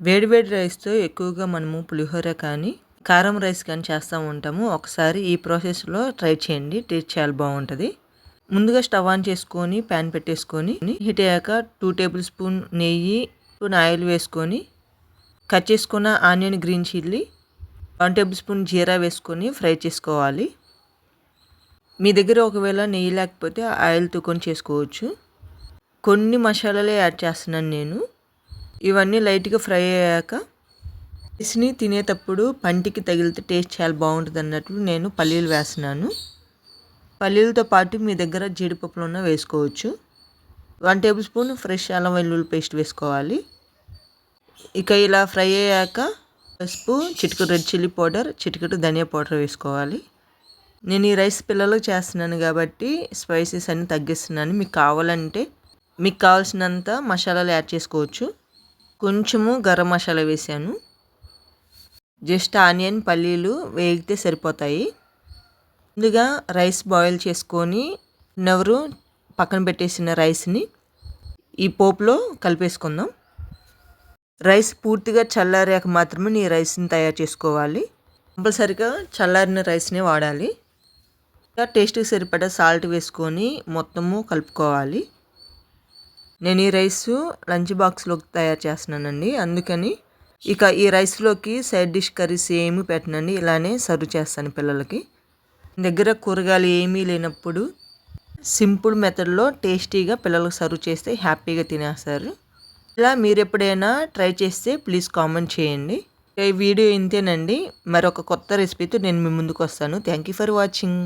వేడి వేడి రైస్‌తో ఎక్కువగా మనము పులిహోర కానీ, కారం రైస్ కానీ చేస్తూ ఉంటాము. ఒకసారి ఈ ప్రాసెస్‌లో ట్రై చేయండి. టేస్ట్ చాలా బావుంటది. ముందుగా స్టవ్ ఆన్ చేసుకొని పాన్ పెట్టేసుకొని హీట్ అయ్యాక 2 టేబుల్ స్పూన్ నెయ్యి, స్పూన్ ఆయిల్ వేసుకొని కట్ చేసుకున్న onion, green chilli, 1 tablespoon జీరా వేసుకొని ఫ్రై చేసుకోవాలి. మీ దగ్గర ఒకవేళ నెయ్యి లేకపోతే ఆయిల్‌తో కొని చేసుకోవచ్చు. కొన్ని మసాలాలే యాడ్ చేస్తున్నాను నేను. ఇవన్నీ లైట్‌గా ఫ్రై అయ్యాక రైస్‌ని తినేటప్పుడు పంటికి తగిలితే టేస్ట్ చాలా బాగుంటుందన్నట్లు నేను పల్లీలు వేస్తున్నాను. పల్లీలతో పాటు మీ దగ్గర జీడిపప్పులున్నా వేసుకోవచ్చు. 1 టేబుల్ స్పూన్ ఫ్రెష్ అల్లం వెల్లుల్లి పేస్ట్ వేసుకోవాలి. ఇక ఇలా ఫ్రై అయ్యాక పసుపు, చిటికెడు రెడ్ చిల్లీ పౌడర్, చిటికెడు ధనియా పౌడర్ వేసుకోవాలి. నేను ఈ రైస్ పిల్లలకు చేస్తున్నాను కాబట్టి స్పైసెస్ అన్నీ తగ్గిస్తున్నాను. మీకు కావాలంటే మీకు కావాల్సినంత మసాలాలు యాడ్ చేసుకోవచ్చు. కొంచెము గరం మసాలా వేసాను. జస్ట్ ఆనియన్, పల్లీలు వేగితే సరిపోతాయి. ముందుగా రైస్ బాయిల్ చేసుకొని నెవరు పక్కన పెట్టేసిన రైస్ని ఈ పోపులో కలిపేసుకుందాం. రైస్ పూర్తిగా చల్లారాక మాత్రమే ఈ రైస్ని తయారు చేసుకోవాలి. కంపల్సరిగా చల్లారిన రైస్నే వాడాలి. టేస్ట్కి సరిపడా సాల్ట్ వేసుకొని మొత్తము కలుపుకోవాలి. నేను ఈ రైసు లంచ్ బాక్స్లోకి తయారు చేస్తున్నానండి. అందుకని ఇక ఈ రైస్లోకి సైడ్ డిష్ కర్రీస్ ఏమీ పెట్టనండి. ఇలానే సర్వ్ చేస్తాను పిల్లలకి. దగ్గర కూరగాయలు ఏమీ లేనప్పుడు సింపుల్ మెథడ్లో టేస్టీగా పిల్లలకు సర్వ్ చేస్తే హ్యాపీగా తినేస్తారు. ఇలా మీరు ఎప్పుడైనా ట్రై చేస్తే ప్లీజ్ కామెంట్ చేయండి. ఈ వీడియో ఇంతేనండి. మరొక కొత్త రెసిపీతో నేను మీ ముందుకు వస్తాను. Thank you for watching.